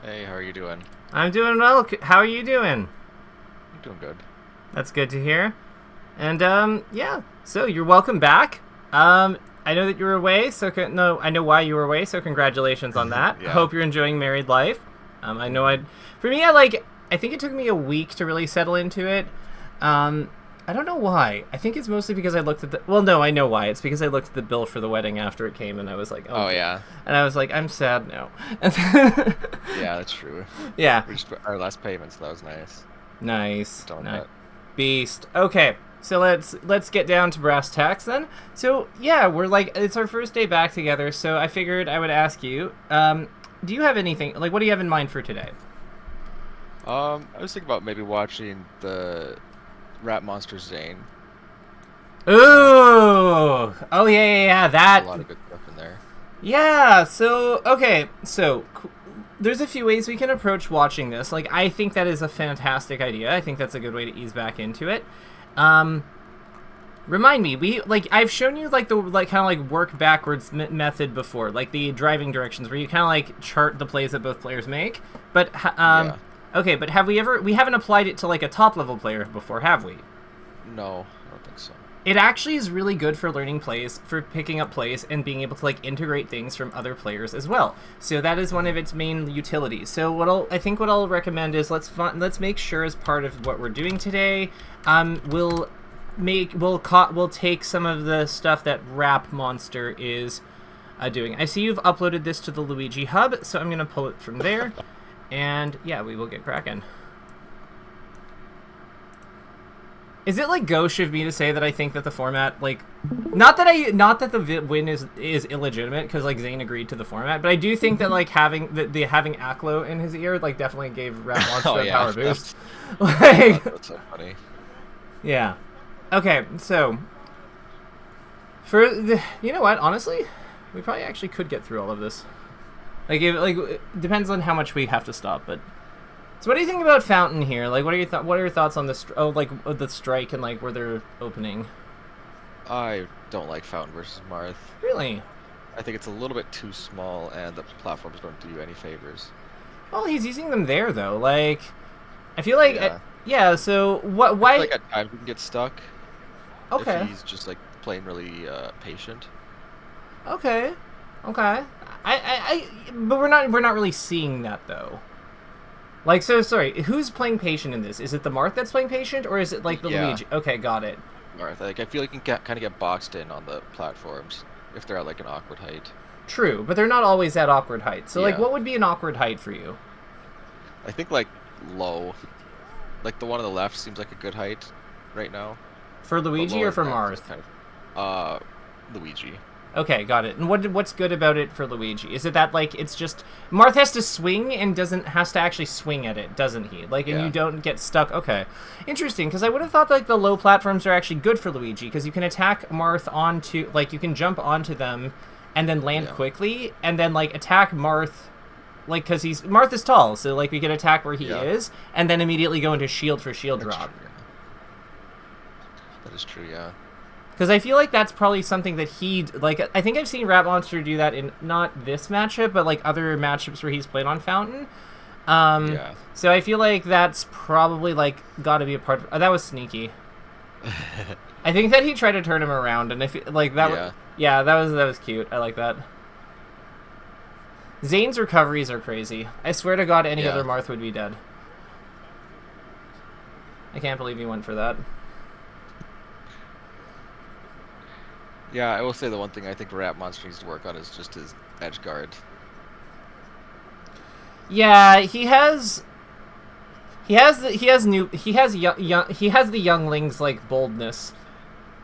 Hey, how are you doing? I'm doing well. How are you doing? I'm doing good. That's good to hear. And yeah. So you're welcome back. I know that you were away, so no, I know why you were away. So congratulations on that. I Yeah. hope you're enjoying married life. I know for me, I think it took me a week to really settle into it. I don't know why. I think it's mostly because I looked at the. Well, no, I know why. It's because I looked at the bill for the wedding after it came, and I was like, Oh, yeah. and I was like, I'm sad now. Yeah, that's true. Yeah. We just our last payment, so that was nice. Nice. Don't Nice. that. Beast. Okay, so let's get down to brass tacks then. So yeah, it's our first day back together. So I figured I would ask you, do you have anything what do you have in mind for today? I was thinking about maybe watching the RapMonster Zain. Ooh, oh yeah, There's that. a lot of good stuff in there. Yeah. So okay, there's a few ways we can approach watching this. Like, I think that is a fantastic idea. I think that's a good way to ease back into it. Remind me, I've shown you the kind of work backwards method before, like the driving directions where you kind of chart the plays that both players make. But Yeah. okay, but we haven't applied it to a top level player before, have we? No, I don't think so. It actually is really good for learning plays, for picking up plays, and being able to integrate things from other players as well. So that is one of its main utilities. So what I'll recommend is let's make sure, as part of what we're doing today, we'll take some of the stuff that RapMonster is doing. I see you've uploaded this to the Luigi hub, so I'm gonna pull it from there, and yeah, we will get cracking. Is it gauche of me to say that I think that the format, not that the win is illegitimate, because Zain agreed to the format, but I do think that having Aklo in his ear definitely gave RapMonster a power boost. That's so funny. Yeah. Okay, so you know what? Honestly, we probably actually could get through all of this. It depends on how much we have to stop, but. So what do you think about Fountain here? What are your thoughts on the the strike and where they're opening? I don't like Fountain versus Marth. Really? I think it's a little bit too small, and the platforms don't do you any favors. Well, he's using them there though. I feel like Yeah. yeah. So what? Why? At times we can get stuck. Okay. If he's just playing really patient. Okay. Okay. But we're not really seeing that though. So sorry, who's playing patient in this? Is it the Marth that's playing patient, or is it the Yeah. Luigi? Okay, got it. Marth, I feel like you can kind of get boxed in on the platforms if they're at an awkward height. True, but they're not always at awkward height. So Yeah. what would be an awkward height for you? I think low. The one on the left seems like a good height right now. For Luigi or for Marth? Luigi. Okay, got it. And what's good about it for Luigi? Is it that it's just Marth has to swing and has to actually swing at it, doesn't he? And Yeah. you don't get stuck. Okay, interesting. Because I would have thought the low platforms are actually good for Luigi, because you can attack Marth onto you can jump onto them and then land quickly, and then attack Marth. Because Marth is tall, so we can attack where he is, and then immediately go into shield for shield drop. True, yeah. That is true, yeah. Because I feel that's probably something that I think I've seen RapMonster do that in not this matchup, but other matchups where he's played on Fountain. Yeah. So I feel that's probably got to be a part of. Oh, that was sneaky. I think that he tried to turn him around, and if that. Yeah. That was cute. I like that. Zane's recoveries are crazy. I swear to God, any other Marth would be dead. I can't believe he went for that. Yeah, I will say the one thing I think RapMonster needs to work on is just his edge guard. Yeah, he has the younglings boldness.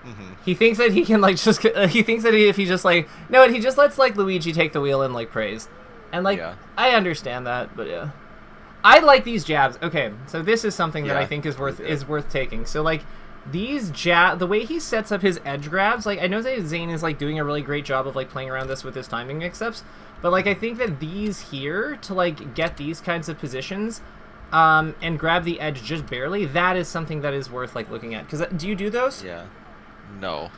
Mm-hmm. He thinks that he can he thinks that if he just no, he just lets Luigi take the wheel and praise. And I understand that, but yeah. I like these jabs. Okay, so this is something that I think is worth taking. So the way he sets up his edge grabs, I know that Zain is doing a really great job of playing around this with his timing mix-ups, but I think that these here to get these kinds of positions and grab the edge just barely, that is something that is worth looking at. Because do you do those? Yeah. No.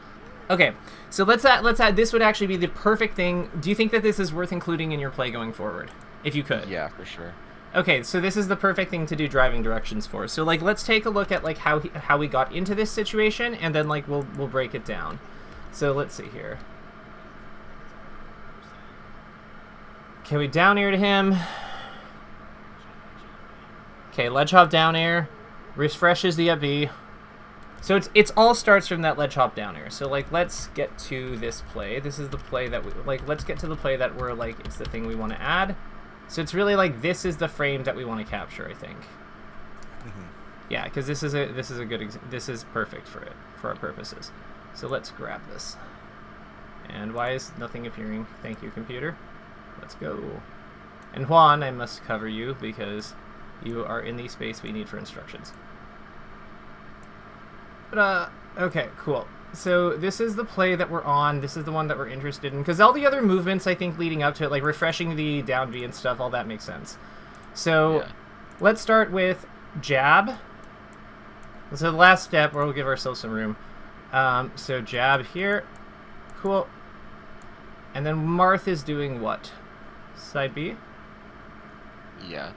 Okay, so let's add. This would actually be the perfect thing. Do you think that this is worth including in your play going forward, if you could? Yeah, for sure. Okay, so this is the perfect thing to do driving directions for. So like, let's take a look at like how we got into this situation, and then like we'll break it down. So let's see here. Okay, we down aired him. Okay, ledge hop down air, refreshes the up B. So it's all starts from that ledge hop down air. So like, let's get to this play. This is the play that we like. Let's get to the play that we're like, it's the thing we want to add. So it's really like, this is the frame that we want to capture, I think. Yeah, because this is a good this is perfect for it, for our purposes. So let's grab this. And why is nothing appearing? Thank you, computer. Let's go. And Juan, I must cover you because you are in the space we need for instructions. But okay, cool. So this is the play that we're on. This is the one that we're interested in. Because all the other movements, I think, leading up to it, like refreshing the down B and stuff, all that makes sense. So let's start with jab. So the last step, where we'll give ourselves some room. So jab here. Cool. And then Marth is doing what? Side B? Yeah.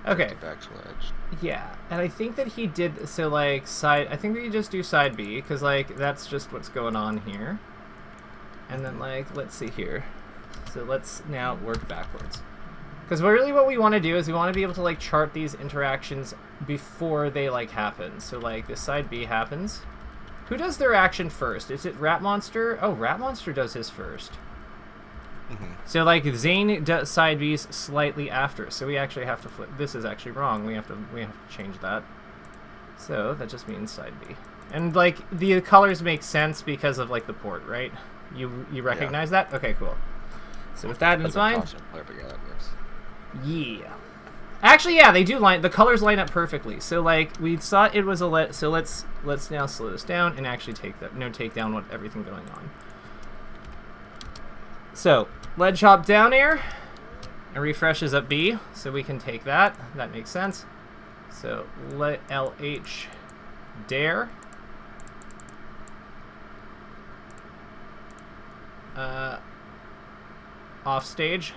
Okay. Back to ledge. Yeah, and I think that he did, so like side, I think that you just do side B, because like that's just what's going on here. And then like, let's see here. So let's now work backwards. Because really what we want to do is we want to be able to like chart these interactions before they like happen. So like this side B happens. Who does their action first? Is it RapMonster? Oh, RapMonster does his first. So like Zain does side B's slightly after, so we actually have to flip. This is actually wrong. We have to change that. So that just means side B. And like the colors make sense because of like the port, right? You recognize that? Okay, cool. So with that in mind, yeah. Actually, yeah, they do line. The colors line up perfectly. So like we thought it was a so let's now slow this down and actually take down what everything going on. So, ledge hop down air, and refreshes up B, so we can take that. That makes sense. So, let LH dare. Off stage.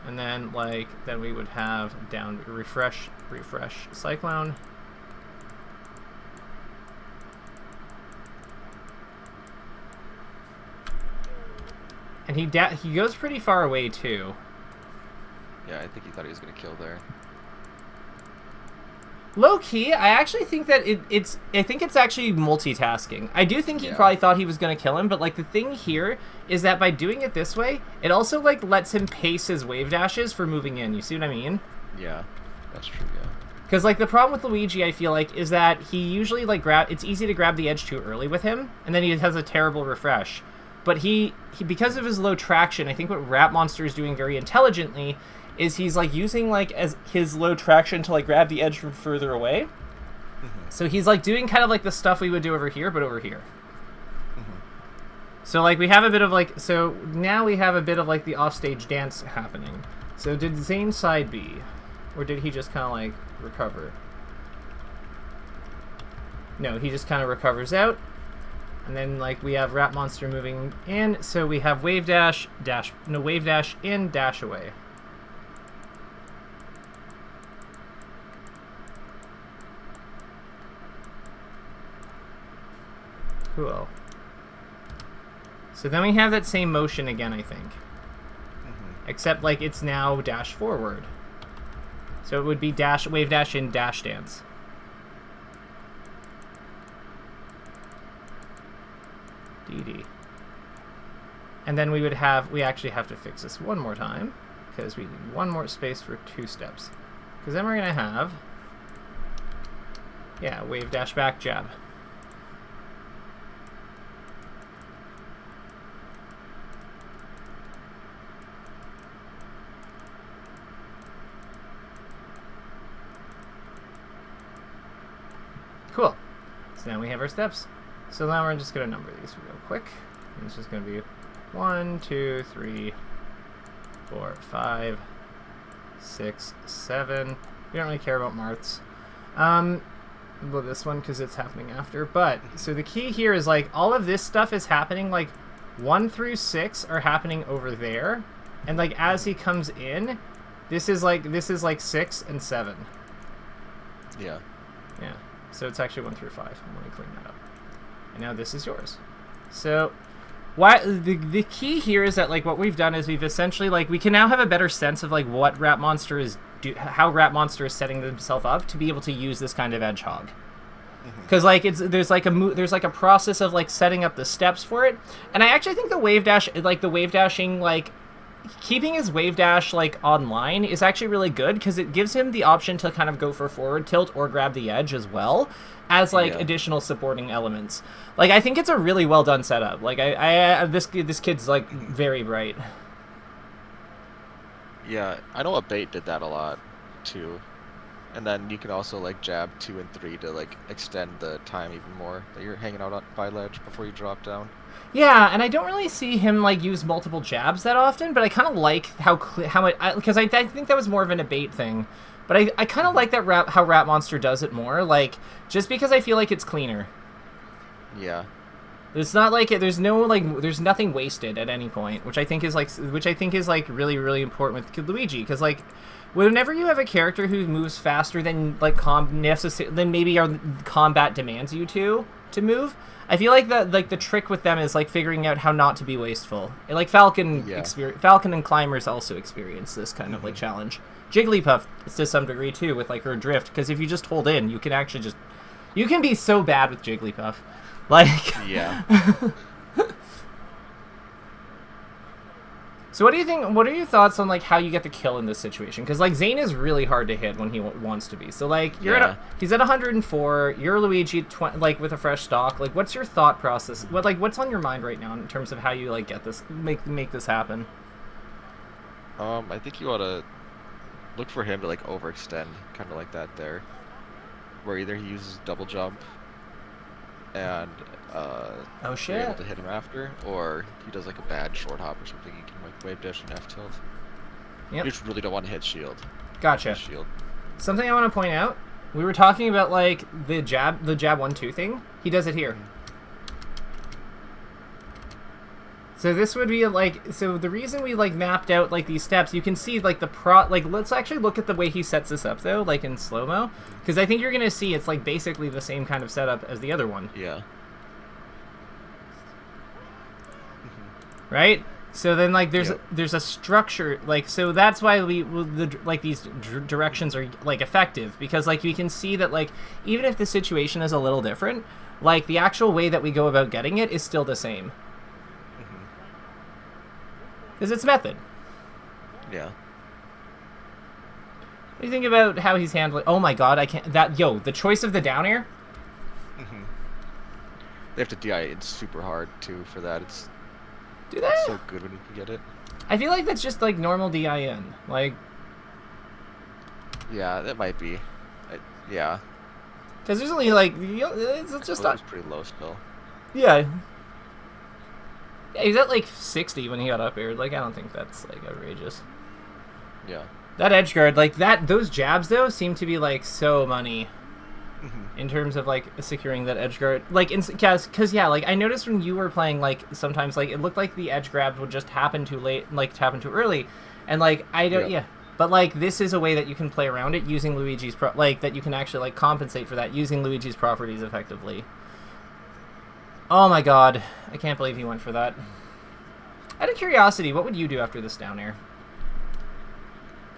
And then, like, then we would have down refresh cyclone. And he goes pretty far away too. Yeah, I think he thought he was gonna kill there. Low key, I actually think that I think it's actually multitasking. I do think he probably thought he was gonna kill him, but like the thing here is that by doing it this way, it also like lets him pace his wave dashes for moving in. You see what I mean? Yeah, that's true. Yeah. Because like the problem with Luigi, I feel like, is that he usually like it's easy to grab the edge too early with him, and then he has a terrible refresh. But he because of his low traction, I think what RapMonster is doing very intelligently is he's like using like as his low traction to like grab the edge from further away. So he's like doing kind of like the stuff we would do over here, but over here. So like we have a bit of like, so now we have a bit of like the offstage dance happening. So did Zain side B, or did he just kind of like recover? No, he just kind of recovers out. And then, like, we have RapMonster moving in, so we have wave dash, wave dash in, dash away. Cool. So then we have that same motion again, I think. Except, like, it's now dash forward. So it would be dash, wave dash in, dash dance. DD. And then we actually have to fix this one more time, because we need one more space for 2 steps. Because then we're going to have, yeah, wave dash back jab. Cool. So now we have our steps. So now we're just going to number these real quick. And it's just going to be 1, 2, 3, 4, 5, 6, 7. We don't really care about Marths. Well, this one because it's happening after. But, so the key here is like all of this stuff is happening like 1 through 6 are happening over there, and like as he comes in, this is like 6 and 7. Yeah. Yeah. So it's actually 1 through 5. Let me clean that up. And now this is yours. So the key here is that like what we've done is we've essentially like we can now have a better sense of like what RapMonster is how RapMonster is setting himself up to be able to use this kind of hedgehog. Because like there's like a process of like setting up the steps for it, and I actually think the wave dashing like keeping his wave dash like online is actually really good because it gives him the option to kind of go for forward tilt or grab the edge as well as like additional supporting elements. Like I think it's a really well done setup. Like this kid's like very bright. Yeah, I know a bait did that a lot too. And then you can also like jab 2 and 3 to like extend the time even more that you're hanging out by ledge before you drop down. Yeah, and I don't really see him like use multiple jabs that often, but I kind of like how it because I think that was more of an debate thing, but I kind of like that how RapMonster does it more, like just because I feel like it's cleaner. Yeah. It's not like there's nothing wasted at any point, which I think is like really really important with Luigi because like whenever you have a character who moves faster than like than maybe your combat demands you to move, I feel like the trick with them is like figuring out how not to be wasteful. Like Falcon and Climbers also experience this kind of like challenge. Jigglypuff to some degree too with like her drift, because if you just hold in, you can actually you can be so bad with Jigglypuff. Like yeah. So what do you think? What are your thoughts on like how you get the kill in this situation? Because like Zain is really hard to hit when he wants to be. So like he's at 104. You're Luigi like with a fresh stock. Like what's your thought process? What's on your mind right now in terms of how you like get this make this happen? I think you ought to look for him to like overextend, kind of like that there, where either he uses double jump and oh shit, you're able to hit him after, or he does like a bad short hop or something. You can like wave dash and F tilt. Yep. You just really don't want to hit shield. Gotcha. Shield. Something I want to point out. We were talking about like the jab 1-2 thing. He does it here. So this would be like, so the reason we like mapped out like these steps, you can see like let's actually look at the way he sets this up though, like in slow-mo, because I think you're gonna see it's like basically the same kind of setup as the other one. Yeah. Right? So then like there's a structure, like, so that's why these directions are like effective, because like we can see that like even if the situation is a little different, like the actual way that we go about getting it is still the same. Because it's method. Yeah. What do you think about how he's handling? Oh my god, I can't. The choice of the down air. They have to DI it super hard too for that. Do they? It's so good when you can get it. I feel like that's just like normal DIN. Like. Yeah, that might be. Yeah. Because there's only like it's just not. It's pretty low still. Yeah. Yeah, he's at like 60 when he got up here. Like, I don't think that's like outrageous. Yeah. That edge guard, like those jabs though seem to be like so money in terms of like securing that edge guard. Like, because yeah, like I noticed when you were playing, like sometimes like it looked like the edge grabs would just happen too late, like happen too early, and like I don't, yeah. But like this is a way that you can play around it using Luigi's that you can actually like compensate for that using Luigi's properties effectively. Oh my god, I can't believe he went for that. Out of curiosity, what would you do after this down air?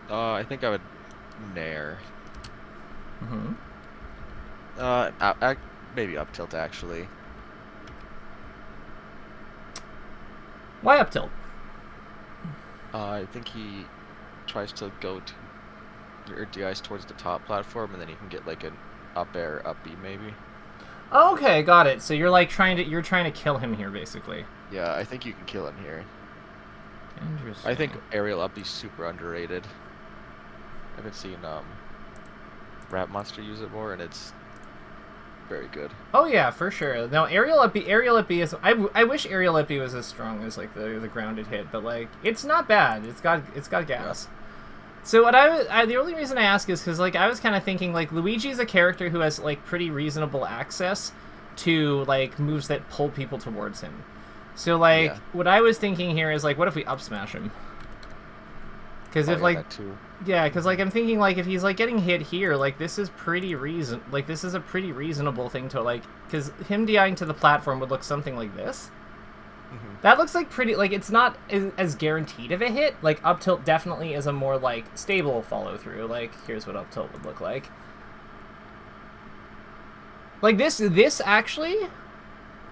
I think I would nair. Maybe up tilt actually. Why up tilt? I think he tries to go to or DIs towards the top platform, and then you can get like an up air, up B maybe. Okay, got it. So you're like trying to kill him here, basically. Yeah, I think you can kill him here. Interesting. I think aerial up is super underrated. I haven't seen RapMonster use it more, and it's very good. Oh yeah, for sure. No, aerial up B is. I wish aerial up B was as strong as like the grounded hit, but like it's not bad. It's got gas. Yeah. So what the only reason I ask is because like I was kind of thinking like Luigi's a character who has like pretty reasonable access to like moves that pull people towards him. So, like, what I was thinking here is, like, what if we up smash him? Because if, like, yeah, because, like, I'm thinking, like, if he's, like, getting hit here, like, this is this is a pretty reasonable thing to, like, because him DIing to the platform would look something like this. That looks like pretty, like, it's not as guaranteed of a hit. Like, up tilt definitely is a more, like, stable follow-through. Like, here's what up tilt would look like. Like, this actually...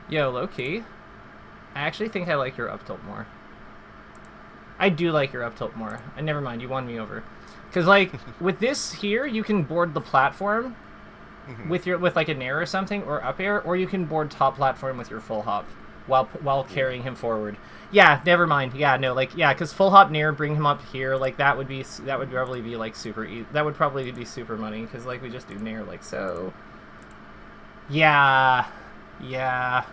Yo, low-key. I actually think I like your up tilt more. I do like your up tilt more. And never mind, you won me over. Because, like, with this here, you can board the platform with like a nair or something, or up air, or you can board top platform with your full hop while carrying him forward. Yeah, never mind. Yeah, no, like, yeah, because full hop nair, bring him up here, like, that would probably be, like, super easy. That would probably be super money, because, like, we just do nair, like, so. Yeah. Yeah.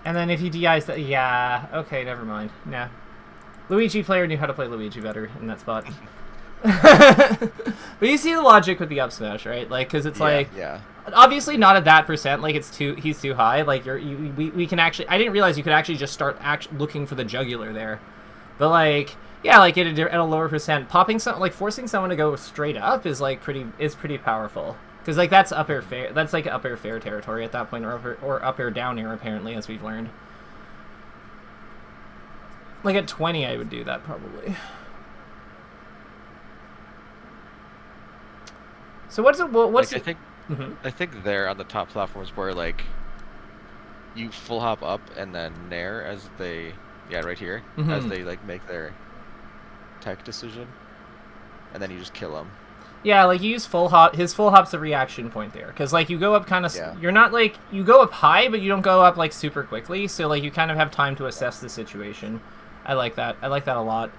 And then if he DIs that, yeah, okay, never mind. Nah. Luigi player knew how to play Luigi better in that spot. But you see the logic with the up smash, right? Like, because it's obviously not at that percent. Like, he's too high. Like, we can actually. I didn't realize you could actually just start looking for the jugular there. But like, yeah, like at a lower percent, forcing someone to go straight up is like pretty powerful. Because, like, that's up air fair. That's, like, up air fair territory at that point, or up air down air, apparently, as we've learned. Like, at 20, I would do that, probably. So what's like, I think there on the top platforms where, like, you full hop up and then nair as they... Yeah, right here. As they, like, make their tech decision. And then you just kill them. Yeah, like, you use full hop. His full hop's a reaction point there. Because, like, you go up kind of... You're not, like... You go up high, but you don't go up, like, super quickly. So, like, you kind of have time to assess the situation. I like that. I like that a lot.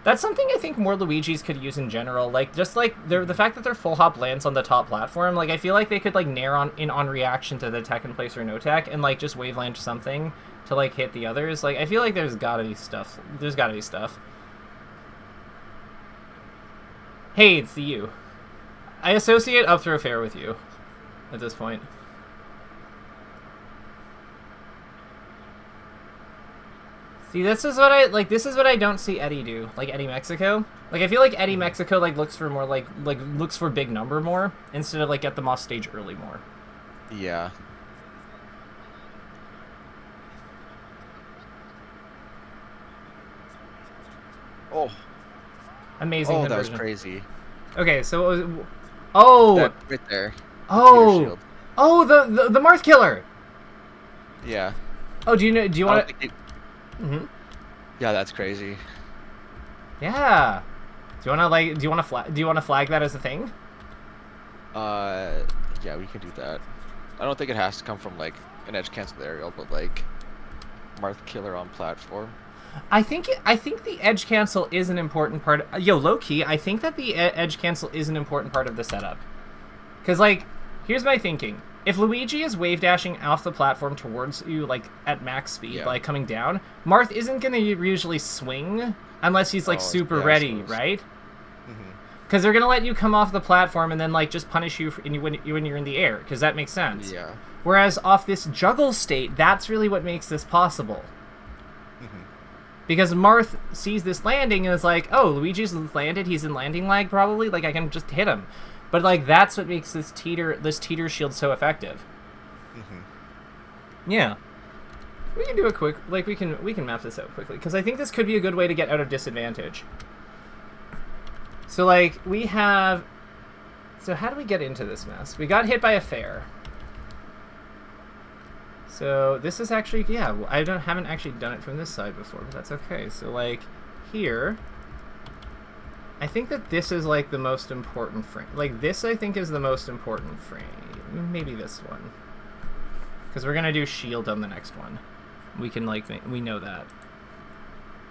That's something I think more Luigis could use in general. Like, just, like, the fact that their full hop lands on the top platform, like, I feel like they could, like, nair on reaction to the tech in place or no tech, and, like, just wave land something to, like, hit the others. Like, I feel like there's gotta be stuff. There's gotta be stuff. Hey, it's you. I associate up throw fair with you at this point. See, this is what I don't see Eddie do. Like Eddie Mexico. Like, I feel like Eddie Mexico looks for more looks for big number more instead of, like, get them off stage early more. Yeah. Oh. Amazing. Oh, that was crazy. Okay, so it was... Oh! That right there. Oh! Oh, the Marth killer! Yeah. Oh, do you want to... Yeah, that's crazy. Yeah. Do you want to flag that as a thing? Yeah, we can do that. I don't think it has to come from, like, an edge cancel aerial, but, like, Marth killer on platform. I think the edge cancel is an important part. Yo, low key, I think that the edge cancel is an important part of the setup. Cause, like, here's my thinking: if Luigi is wave dashing off the platform towards you, like, at max speed, like coming down, Marth isn't gonna usually swing unless he's, like, super ready, right? Because they're gonna let you come off the platform and then, like, just punish you when you're in the air. Because that makes sense. Yeah. Whereas off this juggle state, that's really what makes this possible. Because Marth sees this landing and is like, oh, Luigi's landed, he's in landing lag probably, like, I can just hit him. But, like, that's what makes this teeter shield so effective. Yeah. We can do a quick, like, we can map this out quickly, because I think this could be a good way to get out of disadvantage. So, like, we have... So how do we get into this mess? We got hit by a fair. So this is actually, yeah, I haven't actually done it from this side before, but that's okay. So, like, here, I think that this is, like, the most important frame. Like, this, I think, is the most important frame. Maybe this one. Because we're going to do shield on the next one. We can, like, we know that.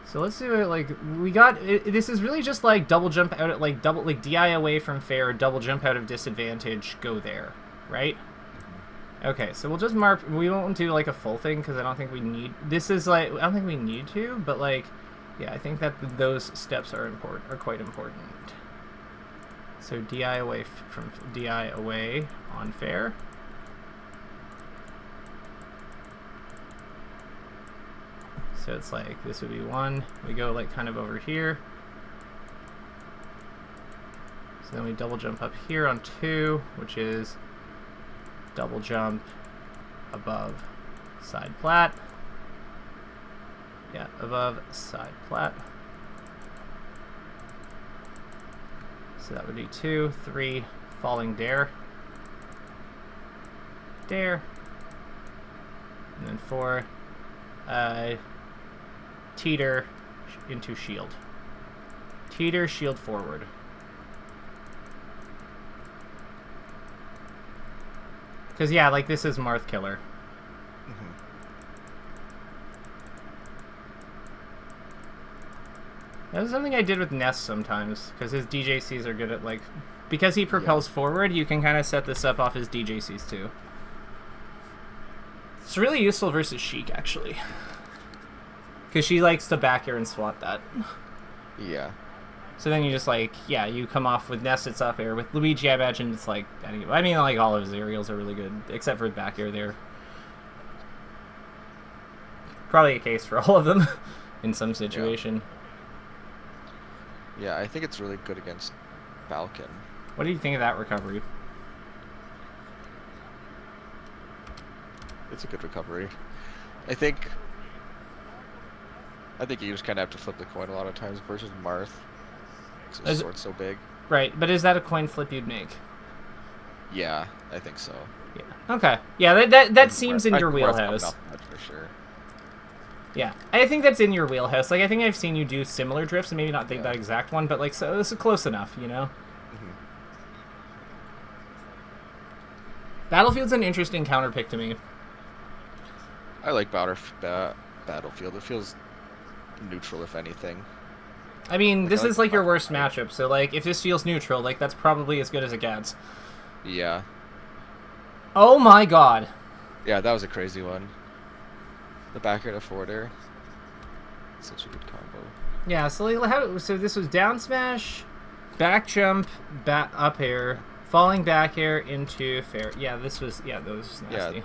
So let's do it, like, we got, this is really just, like, double jump out at, like, DI away from fair, double jump out of disadvantage, go there, right? Okay, so we'll just mark, we won't do, like, a full thing, because I don't think we need, this is, like, I don't think we need to, but, like, yeah, I think that those steps are quite important. So DI away from DI away on fair. So it's like, this would be 1. We go like kind of over here. So then we double jump up here on 2, which is double jump above side plat. Yeah, above side plat. So that would be 2, 3, falling dare. Dare. And then 4, teeter into shield. Teeter, shield forward. Because, yeah, like, this is Marth Killer. Mm-hmm. That was something I did with Ness sometimes, because his DJCs are good at, like... Because he propels forward, you can kind of set this up off his DJCs, too. It's really useful versus Sheik, actually. Because she likes to back air and swat that. Yeah. So then you just, like, yeah, you come off with Ness, it's up air. With Luigi, I imagine it's, like... I mean, like, all of his aerials are really good, except for back air there. Probably a case for all of them, in some situation. Yeah, I think it's really good against Falcon. What do you think of that recovery? It's a good recovery. I think you just kind of have to flip the coin a lot of times versus Marth. Because his sword's so big. Right, but is that a coin flip you'd make? Yeah, I think so. Yeah. Okay. Yeah, that seems in your wheelhouse. For sure. Yeah, I think that's in your wheelhouse. Like, I think I've seen you do similar drifts, and maybe not think that exact one, but, like, so this is close enough, you know? Mm-hmm. Battlefield's an interesting counter pick to me. I like Battlefield. It feels neutral, if anything. I mean, this is, like, your worst matchup, so, like, if this feels neutral, like, that's probably as good as it gets. Yeah. Oh my god. Yeah, that was a crazy one. The back air to forward air. Such a good combo. Yeah, so like, so this was down smash, back jump, up air, falling back air into fair. Yeah, this was that was nasty. Yeah.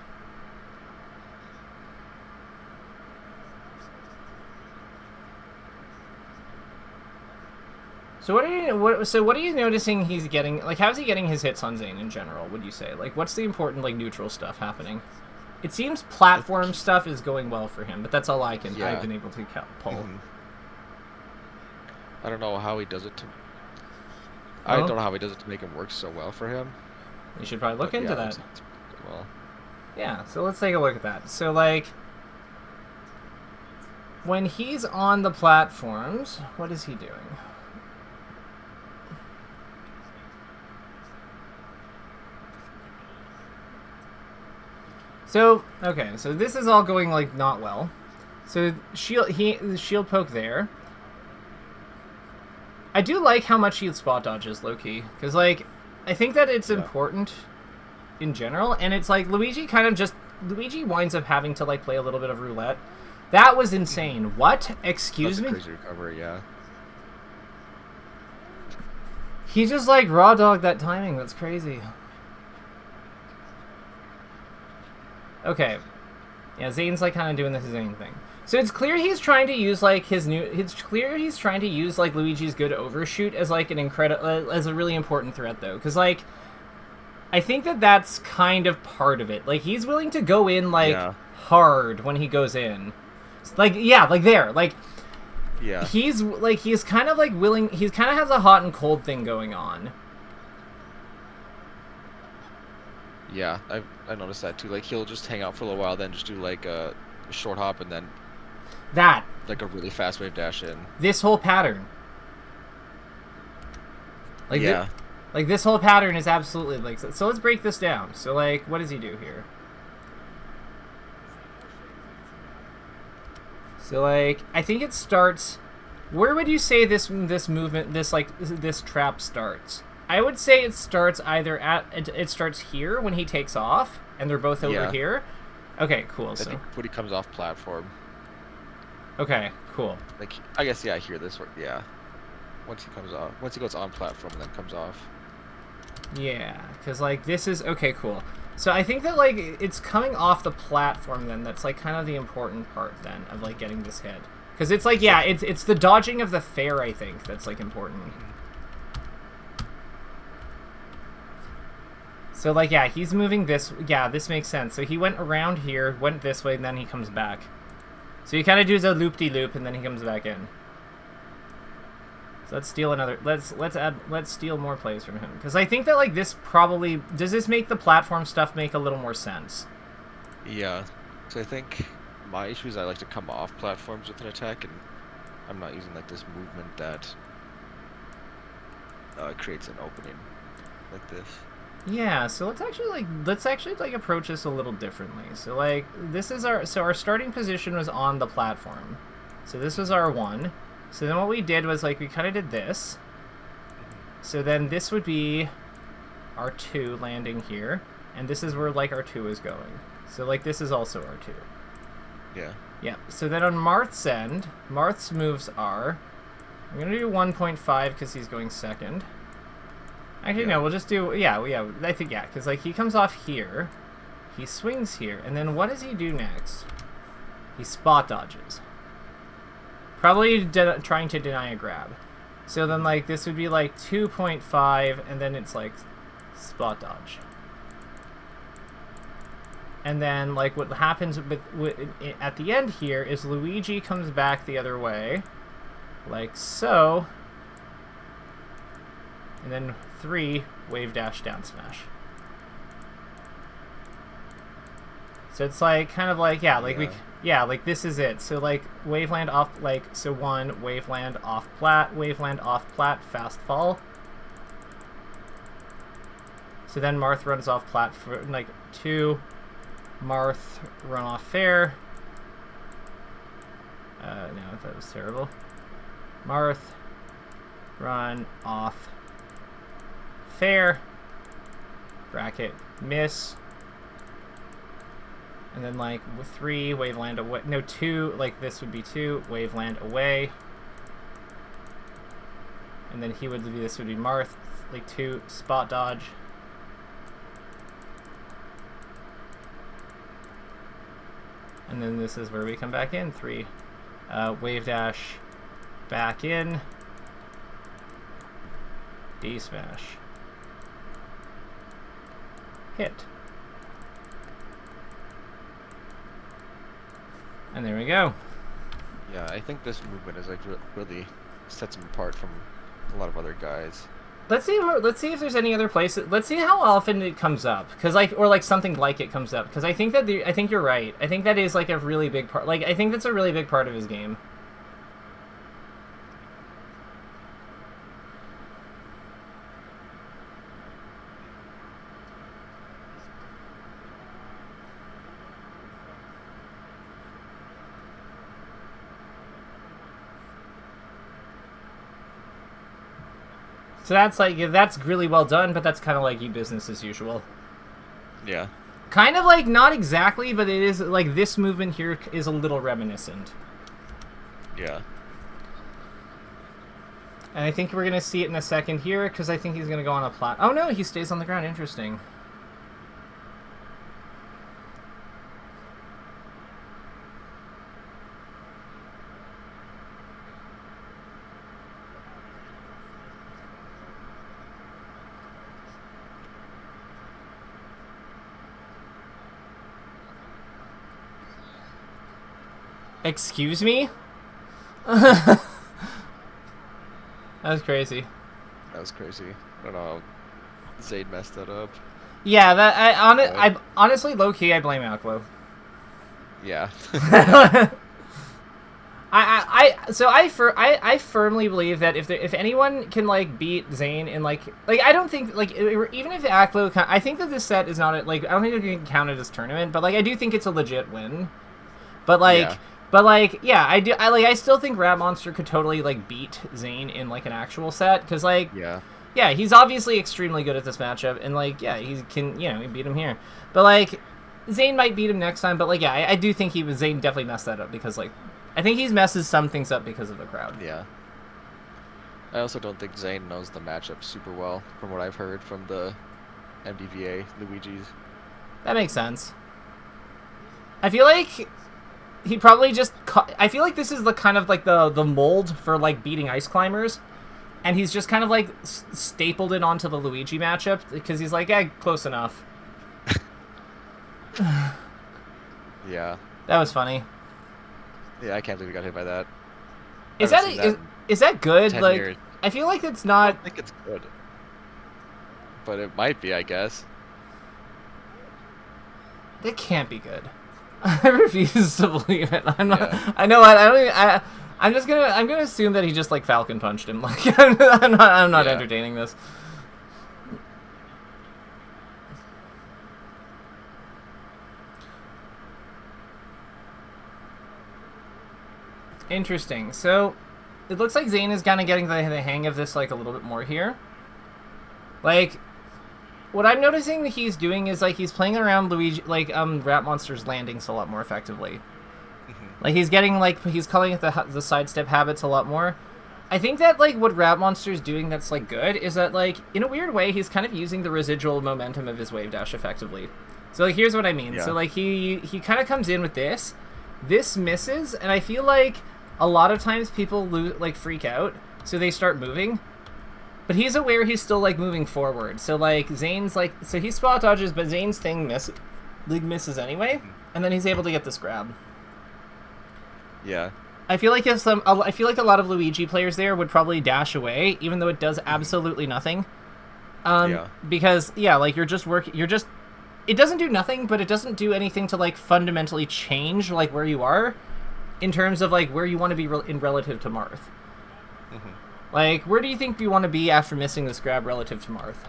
So what are you noticing he's getting? Like, how's he getting his hits on Zain in general? Would you say, like, what's the important, like, neutral stuff happening? It seems platform stuff is going well for him, but that's all I've been able to pull. Mm-hmm. I don't know how he does it to. I don't know how he does it to make him work so well for him. You should probably look into that. Well. Yeah, so let's take a look at that. So, like, when he's on the platforms, what is he doing? So, okay, so this is all going, like, not well. So, shield poke there. I do like how much he spot dodges, low-key. Because, like, I think that it's important in general. And it's like, Luigi winds up having to, like, play a little bit of roulette. That was insane. What? Excuse me? That's a crazy recovery, yeah. He just, like, raw dogged that timing. That's crazy. Okay. Yeah, Zane's, like, kind of doing the Zain thing. So it's clear he's trying to use, like, it's clear he's trying to use, like, Luigi's good overshoot as, like, as a really important threat, though. Because, like, I think that that's kind of part of it. Like, he's willing to go in, like, hard when he goes in. Like, yeah, like, there. Like, yeah. He's kind of, like, willing, he kind of has a hot and cold thing going on. Yeah, I noticed that too. Like, he'll just hang out for a little while, then just do like a short hop, and then like a really fast wave dash in. This whole pattern. Like, yeah. Like, this whole pattern is absolutely, like, so let's break this down. So, like, what does he do here? So, like, I think it starts... Where would you say this movement, this trap starts? I would say it starts either it starts here when he takes off, and they're both over here. Okay, cool. I think when he comes off platform. Okay, cool. Like, I guess, yeah, here, this, yeah. Once he goes on platform and then comes off. Yeah, because, like, this is... Okay, cool. So I think that, like, it's coming off the platform then that's, like, kind of the important part then of, like, getting this hit. Because it's, like, yeah, it's the dodging of the fair, I think, that's, like, important. So, like, yeah, he's moving this. Yeah, this makes sense. So he went around here, went this way, and then he comes back. So he kind of does a loop-de-loop, and then he comes back in. So let's steal another. Let's steal more plays from him, because I think that, like, this probably does this make the platform stuff make a little more sense. Yeah. So I think my issue is I like to come off platforms with an attack, and I'm not using, like, this movement that creates an opening like this. Yeah, so let's actually approach this a little differently. So, like, this is our starting position was on the platform. So this was our 1. So then what we did was, like, we kind of did this. So then this would be our 2 landing here, and this is where, like, our 2 is going. So, like, this is also our 2. Yeah. Yeah. So then on Marth's end, Marth's moves are, I'm gonna do 1.5 because he's going second. Actually, no, we'll just do, yeah, I think, yeah, because, like, he comes off here, he swings here, and then what does he do next? He spot dodges. Probably trying to deny a grab. So then, like, this would be, like, 2.5, and then it's, like, spot dodge. And then, like, what happens at the end here is Luigi comes back the other way, like so, and then 3, wave dash down smash. So it's like, kind of like, yeah, like like this is it. So, like, waveland off, like, so 1, waveland off plat, fast fall. So then Marth runs off plat for, like, 2, Marth run off fair. No, that was terrible. Marth run off fair, bracket, miss, and then, like, 3, waveland away, no, 2, like, this would be 2, waveland away, and then this would be Marth, like, 2, spot dodge, and then this is where we come back in, 3, wave dash, back in, D smash. Hit. And there we go. Yeah, I think this movement is, like, really sets him apart from a lot of other guys. Let's see if there's any other places. Let's see how often it comes up, because, like, or, like, something like it comes up, because I think you're right. I think that is, like, a really big part. Like, I think that's a really big part of his game. So that's, like, that's really well done, but that's kind of like business as usual. Yeah. Kind of, like, not exactly, but it is, like, this movement here is a little reminiscent. Yeah. And I think we're going to see it in a second here, because I think he's going to go on a plat. Oh, no, he stays on the ground. Interesting. Excuse me? That was crazy. That was crazy. I don't know how Zain messed that up. Yeah, I honestly, low-key, I blame Alclo. Yeah. I firmly believe that if anyone can, like, beat Zain in, like I don't think, like, even if Alclo, I think that this set is not, like, I don't think it can count it as tournament, but, like, I do think it's a legit win. But, like, yeah. But, like, yeah, I still think RapMonster could totally, like, beat Zain in, like, an actual set, because, like, yeah, he's obviously extremely good at this matchup, and, like, yeah, he can, he beat him here. But, like, Zain might beat him next time, but, like, yeah, I do think Zain definitely messed that up, because, like, I think he messes some things up because of the crowd. Yeah. I also don't think Zain knows the matchup super well, from what I've heard from the MDVA Luigi's. That makes sense. I feel like he probably just... I feel like this is the kind of, like, the mold for, like, beating ice climbers. And he's just kind of, like, stapled it onto the Luigi matchup. Because he's like, yeah, close enough. Yeah. That was funny. Yeah, I can't believe we got hit by that. Is that good? Like, years. I feel like it's not... I don't think it's good. But it might be, I guess. That can't be good. I refuse to believe it. I'm not. Yeah. I know. I don't even. I'm just gonna. I'm gonna assume that he just like Falcon punched him. Like I'm not yeah. entertaining this. Interesting. So, it looks like Zain is kind of getting the hang of this like a little bit more here. Like, what I'm noticing that he's doing is like he's playing around Luigi, like RapMonster's landings a lot more effectively. Mm-hmm. Like he's getting like he's calling it the sidestep habits a lot more. I think that like what RapMonster's doing that's like good is that like in a weird way he's kind of using the residual momentum of his wave dash effectively. So like here's what I mean. Yeah. So like he kind of comes in with this misses, and I feel like a lot of times people like freak out, so they start moving. But he's aware he's still, like, moving forward. So, like, Zane's, like... So he spot dodges, but Zane's thing misses anyway. And then he's able to get this grab. Yeah. I feel like I feel like a lot of Luigi players there would probably dash away, even though it does absolutely nothing. Yeah. Because, yeah, like, you're just... It doesn't do nothing, but it doesn't do anything to, like, fundamentally change, like, where you are. In terms of, like, where you want to be in relative to Marth. Mm-hmm. Like, where do you think you want to be after missing this grab relative to Marth?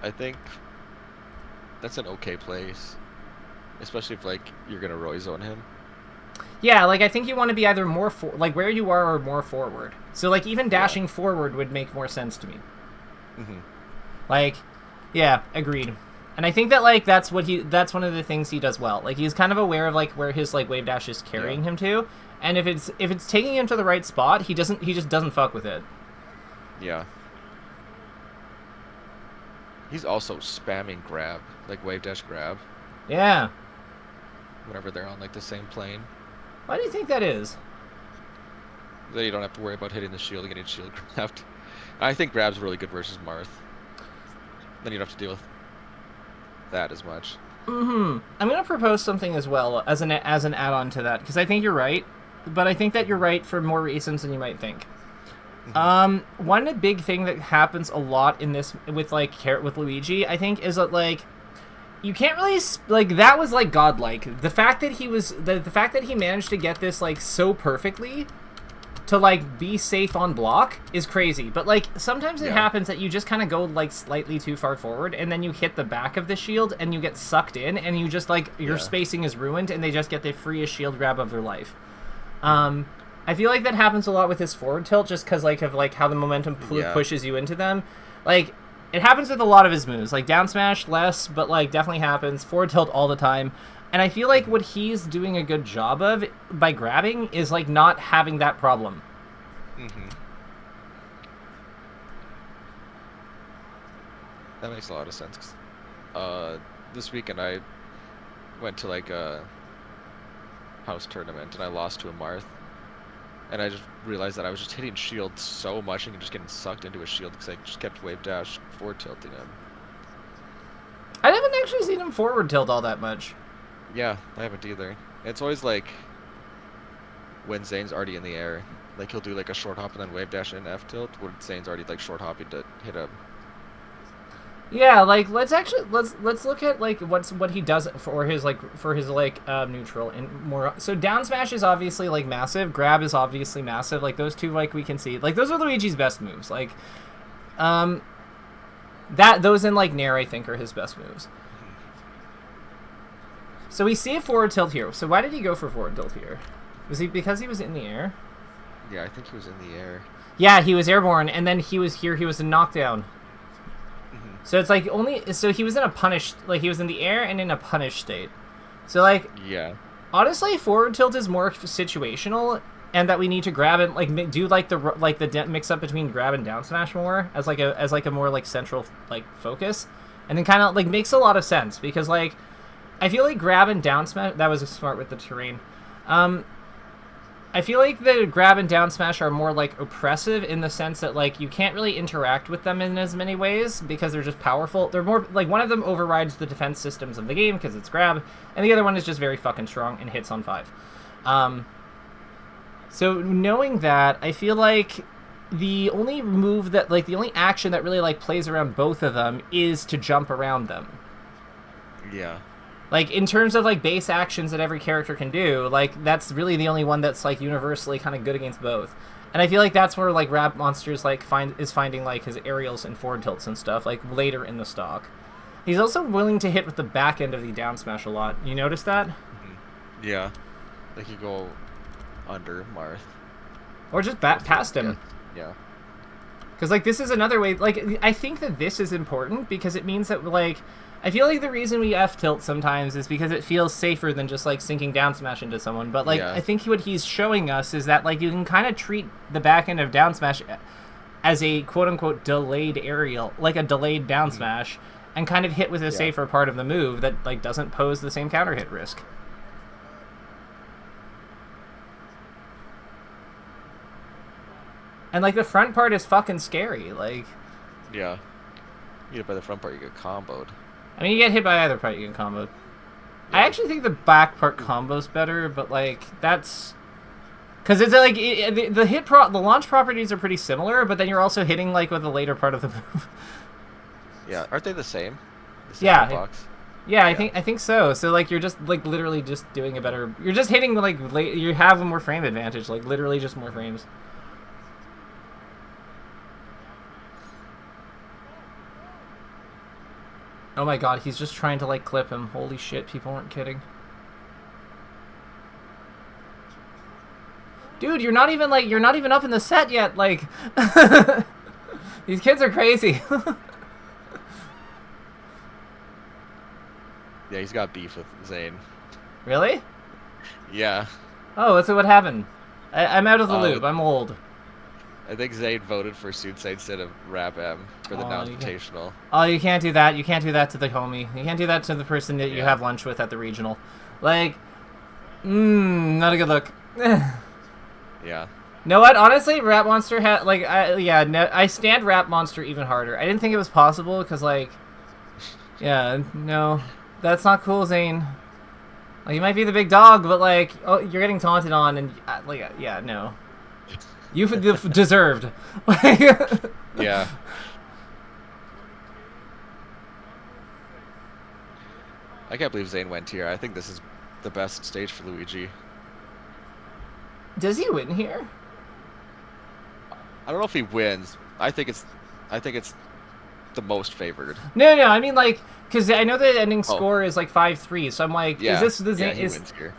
I think that's an okay place. Especially if, like, you're going to Roy zone him. Yeah, like, I think you want to be either more, like, where you are or more forward. So, like, even dashing forward would make more sense to me. Mm-hmm. Like, yeah, agreed. And I think that, like, that's one of the things he does well. Like, he's kind of aware of, like, where his, like, wave dash is carrying him to. And if it's taking him to the right spot, he just doesn't fuck with it. Yeah. He's also spamming grab, like wave dash grab. Yeah. Whenever they're on like the same plane. Why do you think that is? Then you don't have to worry about hitting the shield and getting shield grabbed. I think grab's really good versus Marth. Then you don't have to deal with that as much. Mm-hmm. I'm gonna propose something as well as an add-on to that, because I think you're right. But I think that you're right for more reasons than you might think. Mm-hmm. One big thing that happens a lot in this with Luigi, I think, is that like you can't really like that was like godlike. The fact that he managed to get this like so perfectly to like be safe on block is crazy. But like sometimes it happens that you just kind of go like slightly too far forward, and then you hit the back of the shield and you get sucked in, and you just like your spacing is ruined, and they just get the freest shield grab of their life. I feel like that happens a lot with his forward tilt, just because like of like how the momentum pushes you into them. Like it happens with a lot of his moves, like down smash less, but like definitely happens. Forward tilt all the time, and I feel like what he's doing a good job of by grabbing is like not having that problem. Mm-hmm. That makes a lot of sense. This weekend I went to like a house tournament and I lost to a Marth, and I just realized that I was just hitting shield so much and just getting sucked into a shield because I just kept wave dash forward tilting him. I haven't actually seen him forward tilt all that much. Yeah, I haven't either. It's always like when Zane's already in the air, like he'll do like a short hop and then wave dash and F tilt when Zane's already like short hopping to hit him. Yeah, like let's look at like what he does for his neutral and more. So down smash is obviously like massive. Grab is obviously massive. Like those two, like we can see, like those are Luigi's best moves. Like, those in like Nair I think are his best moves. So we see a forward tilt here. So why did he go for forward tilt here? Was he because he was in the air? Yeah, I think he was in the air. Yeah, he was airborne, and then he was here. He was a knockdown. So it's like so he was in a punish, like he was in the air and in a punish state. So like, honestly, forward tilt is more situational, and that we need to grab and like do like the mix up between grab and down smash more as like a more like central like focus, And it kind of, like, makes a lot of sense, because, like, I feel like grab and down smash... That was smart with the terrain. I feel like the grab and down smash are more, like, oppressive in the sense that, like, you can't really interact with them in as many ways because they're just powerful. They're more, like, one of them overrides the defense systems of the game because it's grab, and the other one is just very fucking strong and hits on 5. So knowing that, I feel like the only move that, like, the only action that really, like, plays around both of them is to jump around them. Yeah. Like, in terms of, like, base actions that every character can do, like, that's really the only one that's, like, universally kind of good against both. And I feel like that's where, like, RapMonster's, like, finding, like, his aerials and forward tilts and stuff, like, later in the stock. He's also willing to hit with the back end of the down smash a lot. You notice that? Mm-hmm. Yeah. Like, you go under Marth. Or just past him. Yeah. Because, like, this is another way... Like, I think that this is important because it means that, like... I feel like the reason we F-tilt sometimes is because it feels safer than just, like, sinking down smash into someone. But, like, I think what he's showing us is that, like, you can kind of treat the back end of down smash as a quote-unquote delayed aerial, like a delayed down smash, and kind of hit with a safer part of the move that, like, doesn't pose the same counter hit risk. And, like, the front part is fucking scary, like... Yeah. You get by the front part, you get comboed. I mean, you get hit by either part, you get comboed. Yeah. I actually think the back part combo's better, but, like, that's... Because it's, like, the launch properties are pretty similar, but then you're also hitting, like, with the later part of the move. Yeah, aren't they the same? Box? Yeah, I think so. So, like, you're just, like, literally just doing a better... You're just hitting, like, you have a more frame advantage, like, literally just more frames. Oh my god, he's just trying to, like, clip him. Holy shit, people weren't kidding. Dude, you're not even up in the set yet, like... These kids are crazy. Yeah, he's got beef with Zain. Really? Yeah. Oh, so what happened? I'm out of the loop. I'm old. I think Zain voted for Suitsai instead of RapM for the Invitational. Oh, you can't do that. You can't do that to the homie. You can't do that to the person that you have lunch with at the regional. Like, not a good look. Yeah. Know what? Honestly, RapMonster had, like, I stand RapMonster even harder. I didn't think it was possible because, like, yeah, no, that's not cool, Zain. Like, you might be the big dog, but, like, oh, you're getting taunted on, and, like, yeah, no. You deserved. Yeah. I can't believe Zain went here. I think this is the best stage for Luigi. Does he win here? I don't know if he wins. I think it's the most favored. No, I mean, like, because I know the ending score is like 5-3, so I'm like, is this the Zain? He wins here.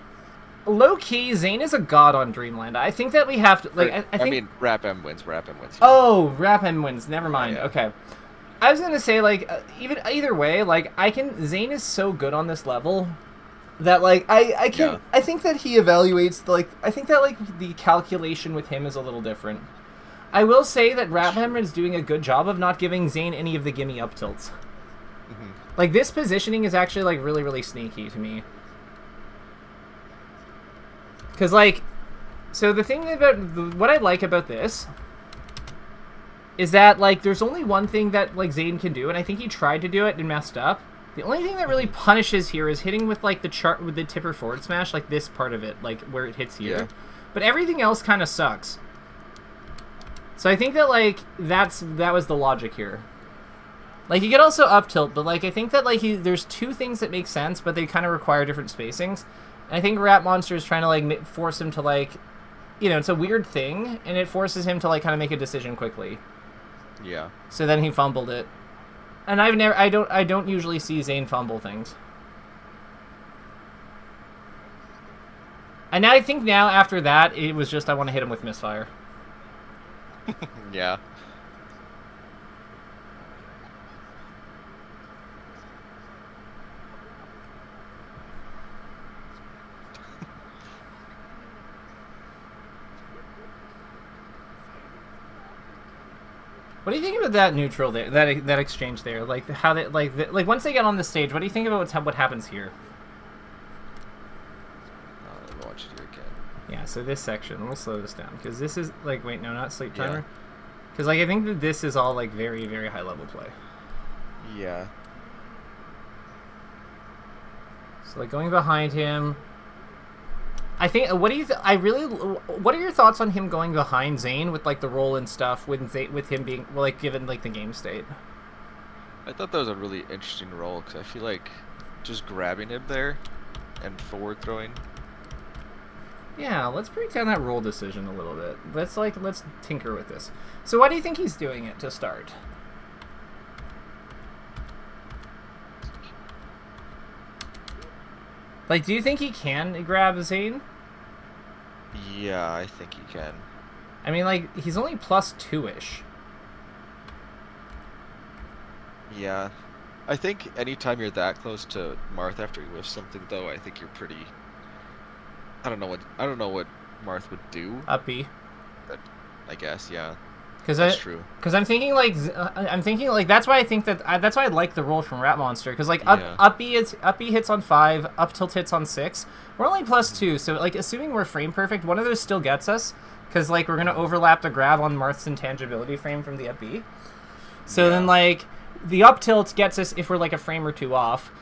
Low key, Zain is a god on Dreamland. I think that we have to, like, I think... mean, RapM wins. RapM wins. Here. Oh, RapM wins. Never mind. Yeah. Okay. I was gonna say, like, either way, like, Zain is so good on this level that, like, I think that he evaluates, like, I think that, like, the calculation with him is a little different. I will say that RapM is doing a good job of not giving Zain any of the gimme up tilts. Mm-hmm. Like, this positioning is actually, like, really, really sneaky to me. Because, like, so the thing about, what I like about this is that, like, there's only one thing that, like, Zain can do, and I think he tried to do it and messed up. The only thing that really punishes here is hitting with, like, with the tipper forward smash, like, this part of it, like, where it hits here. Yeah. But everything else kind of sucks. So I think that, like, that was the logic here. Like, you could also up tilt, but, like, I think that, like, there's two things that make sense, but they kind of require different spacings. And I think RapMonster is trying to, like, force him to, like, you know, it's a weird thing, and it forces him to, like, kind of make a decision quickly. Yeah. So then he fumbled it. And I don't usually see Zain fumble things. And I think now, after that, it was just, I want to hit him with misfire. Yeah. What do you think about that neutral there, that exchange there? Like how they like once they get on the stage, what do you think about what happens here? Watch it here again. Yeah, so this section, we'll slow this down because this is like wait, no, not sleep timer. Because like I think that this is all like very, very high level play. Yeah. So like going behind him. I think. What do you? What are your thoughts on him going behind Zain with like the roll and stuff? With him being like given like the game state. I thought that was a really interesting roll because I feel like just grabbing him there and forward throwing. Yeah, let's break down that roll decision a little bit. Let's tinker with this. So why do you think he's doing it to start? Like, do you think he can grab Zain? Yeah, I think he can. I mean, like, he's only +2-ish. Yeah. I think anytime you're that close to Marth after you whiff something, though, I think you're pretty... I don't know what Marth would do. Up B. But I guess, yeah. That's true. Because I'm thinking like that's why I think that's why I like the roll from RapMonster. Because like up B hits on 5, up tilt hits on 6. We're only +2, so like assuming we're frame perfect, one of those still gets us. Because like we're gonna overlap the grab on Marth's intangibility frame from the up B. So then like the up tilt gets us if we're like a frame or two off.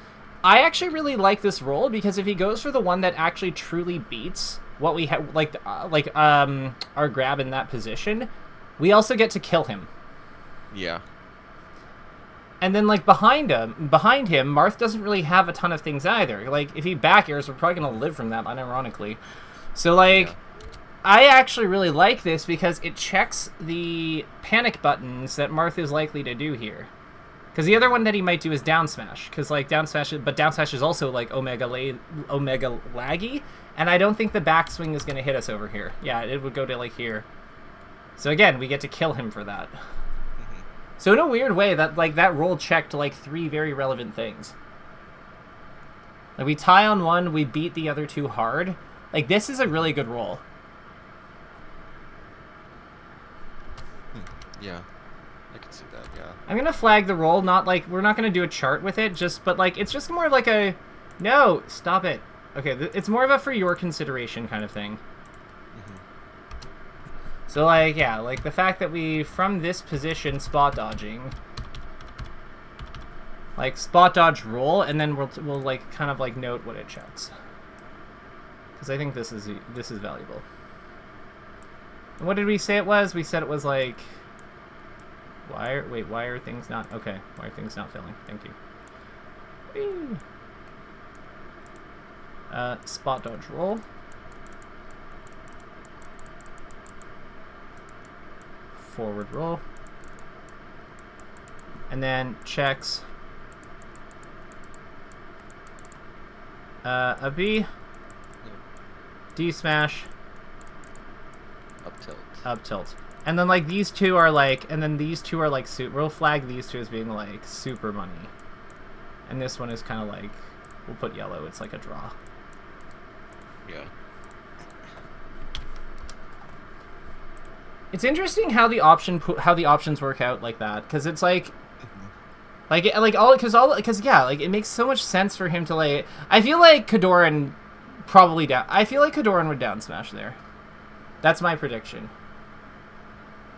I actually really like this roll because if he goes for the one that actually truly beats what we have, like our grab in that position. We also get to kill him. Yeah. And then, like, behind him, Marth doesn't really have a ton of things either. Like, if he back airs, we're probably going to live from that, unironically. So, like, I actually really like this because it checks the panic buttons that Marth is likely to do here. Because the other one that he might do is down smash. Because, like, down smash is also, like, omega laggy. And I don't think the backswing is going to hit us over here. Yeah, it would go to, like, here. So again, we get to kill him for that. So in a weird way, that roll checked like 3 very relevant things. Like we tie on one, we beat the other 2 hard. Like this is a really good roll. Yeah, I can see that. Yeah. I'm gonna flag the roll. Not like we're not gonna do a chart with it. But like it's just more of like a no, stop it. Okay, it's more of a for your consideration kind of thing. So, like, yeah, like, the fact that we, from this position, spot dodging, like, spot dodge roll, and then we'll like, kind of, like, note what it checks. Because I think this is valuable. And what did we say it was? We said it was, like, why are things not, okay, why are things not filling? Thank you. Whee! Spot dodge roll. Forward roll, and then checks a B, D smash, up tilt, and then like these 2 are like, and then these 2 are like we'll flag these 2 as being like super money, and this one is kind of like we'll put yellow. It's like a draw. Yeah. It's interesting how the options work out like that, because it's like, like it makes so much sense for him to like. I feel like Kadoran probably down. I feel like Kadoran would down smash there. That's my prediction.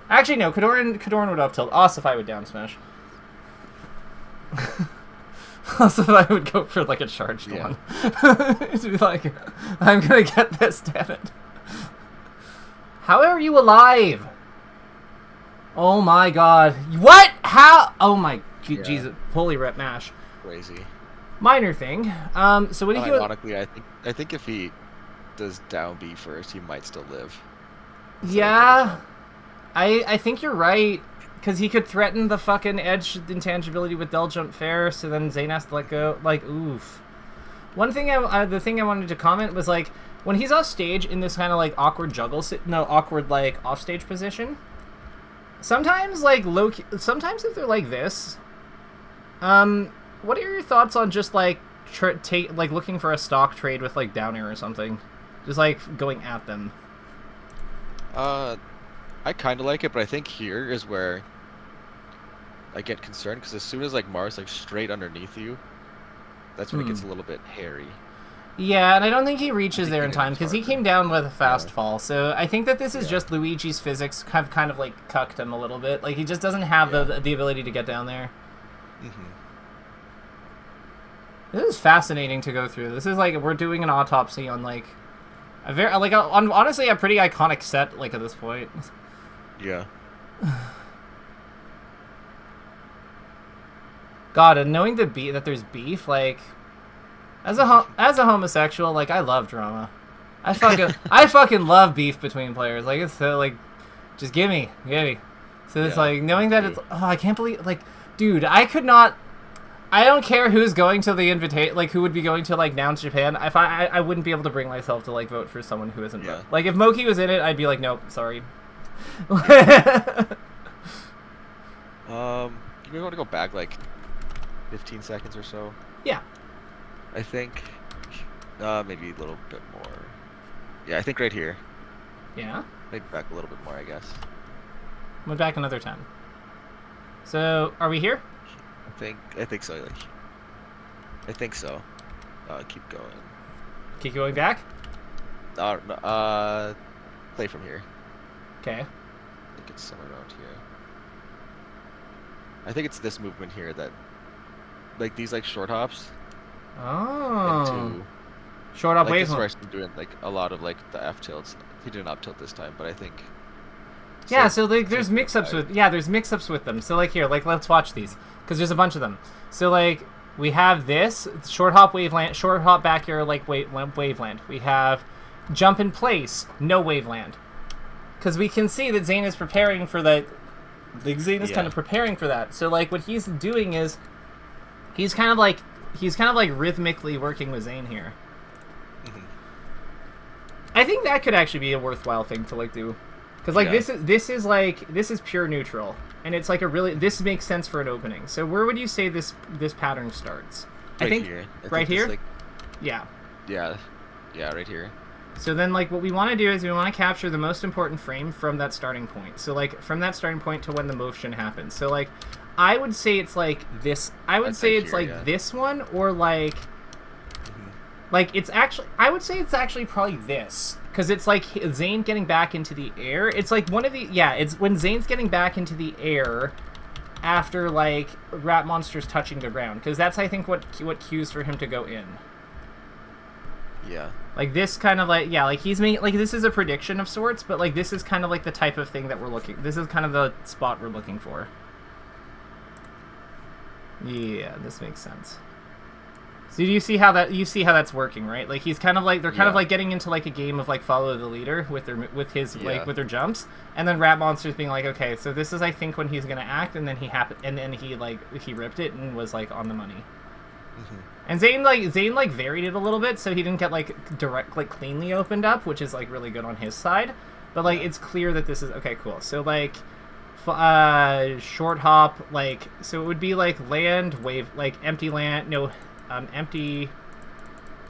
Actually, no, Kadoran would up tilt. Ossify would down smash. Ossify would go for like a charged one. To be like, I'm gonna get this, damn it. How are you alive? Oh my god. What? How? Oh my Jesus. Holy rep mash. Crazy. Minor thing. So what do you... Ironically, I think if he does down B first, he might still live. Yeah. I think you're right. Because he could threaten the fucking edge intangibility with Del Jump Fair, so then Zain has to let go. Like, oof. One thing the thing I wanted to comment was like, when he's off stage in this kind of like awkward awkward like off stage position, sometimes like sometimes if they're like this, what are your thoughts on just like looking for a stock trade with like down air or something, just like going at them? I kind of like it, but I think here is where I get concerned because as soon as like Mars like straight underneath you, that's when it gets a little bit hairy. Yeah, and I don't think he reaches there in time because he came down with a fast fall. So I think that this is just Luigi's physics have kind of like cucked him a little bit. Like he just doesn't have the ability to get down there. This is fascinating to go through. This is like we're doing an autopsy on like a very honestly a pretty iconic set like at this point. Yeah. God, and knowing that there's beef, like as a homosexual, like I love drama. I fucking love beef between players. Like it's so like, just give me. So it's like knowing that it's I can't believe like, dude, I could not. I don't care who's going to the invitation, like who would be going to like Nouns Japan. If I wouldn't be able to bring myself to like vote for someone who isn't. Like if Moki was in it, I'd be like, nope, sorry. You may want to go back like 15 seconds or so. Yeah. I think maybe a little bit more. Yeah, I think right here. Yeah? Maybe back a little bit more, I guess. Went back another 10. So, are we here? I think so. Like, I think so. Keep going. Keep going back? Play from here. Okay. I think it's somewhere around here. I think it's this movement here that, like these like short hops. Oh. Short hop wave. This is where I'm doing like a lot of like the F tilts. He did an up tilt this time, but I think. Yeah, so like there's mix-ups with them. So like here, like let's watch these because there's a bunch of them. So like we have this short hop waveland, short hop back here like waveland. We have jump in place, no waveland. Because we can see that Zain is preparing for that. Like Zain is kind of preparing for that. So like what he's doing is he's kind of like rhythmically working with Zain here. I think that could actually be a worthwhile thing to like do. Because like this is pure neutral, and it's like this makes sense for an opening. So where would you say this pattern starts? I think right here. Like, yeah, right here. So then like what we want to do is we want to capture the most important frame from that starting point. So like from that starting point to when the motion happens. So like I would say it's like this. I would say it's like this one or like. Like it's actually, I would say it's actually probably this. Because it's like Zain getting back into the air. It's like one of the, it's when Zain's getting back into the air after like RapMonster's touching the ground. Because that's, I think, what cues for him to go in. Yeah. Like this kind of like, like he's making, like this is a prediction of sorts, but like this is kind of like the type of thing that we're looking, this is kind of the spot we're looking for. Yeah, this makes sense. So you see how that's working, right? Like he's kind of like they're kind of like getting into like a game of like follow the leader with their jumps, and then RapMonster's being like, okay, so this is I think when he's gonna act, and then he ripped it and was like on the money. And Zain varied it a little bit, so he didn't get like direct like cleanly opened up, which is like really good on his side. But like it's clear that this is okay, cool. So like short hop, like so it would be like land wave, like empty land, no. Empty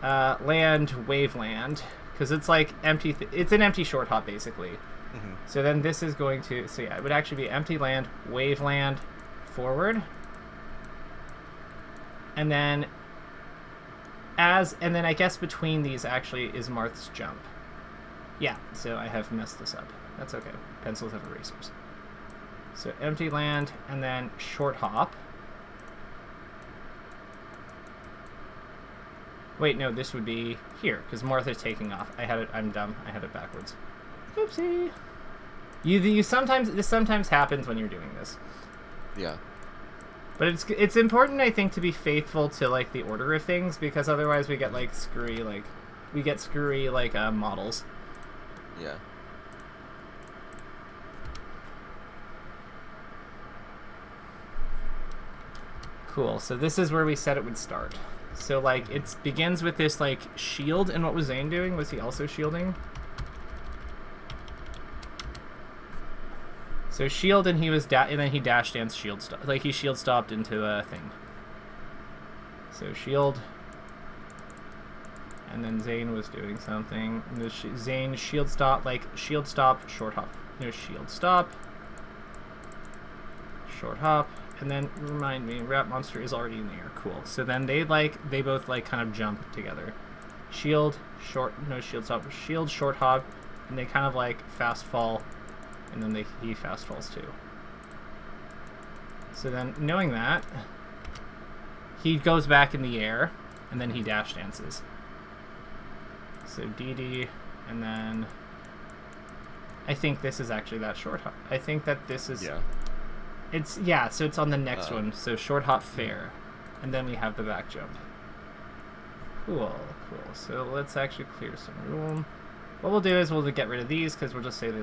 land waveland, because it's like empty it's an empty short hop basically. So then this is going to, so yeah, it would actually be empty land waveland forward, and then I guess between these actually is Marth's jump. Yeah, so I have messed this up. That's okay, pencils have erasers. So empty land and then short hop. Wait, no, this would be here, because Martha's taking off. I'm dumb. I had it backwards. Oopsie. This sometimes happens when you're doing this. Yeah. But it's important, I think, to be faithful to like the order of things, because otherwise we get like screwy models. Yeah. Cool. So this is where we said it would start. So, like, it begins with this, like, shield, and what was Zain doing? Was he also shielding? So, shield, and he was, and then he dash dance shield stop. Like, he shield stopped into a thing. So, shield. And then Zain was doing something. And Zain shield stop, like, shield stop, short hop. No, shield stop. Short hop. and then remind me, RapMonster is already in the air. Cool. So then they both like kind of jump together. Shield, short, no shield stop, shield, short hop, and they kind of like fast fall, and then he fast falls too. So then, knowing that, he goes back in the air, and then he dash dances. So DD, and then I think this is actually that short hop. I think that this is... Yeah. So it's on the next one. So short hop fair, and then we have the back jump. Cool. So let's actually clear some room. What we'll do is we'll get rid of these, because we'll just say they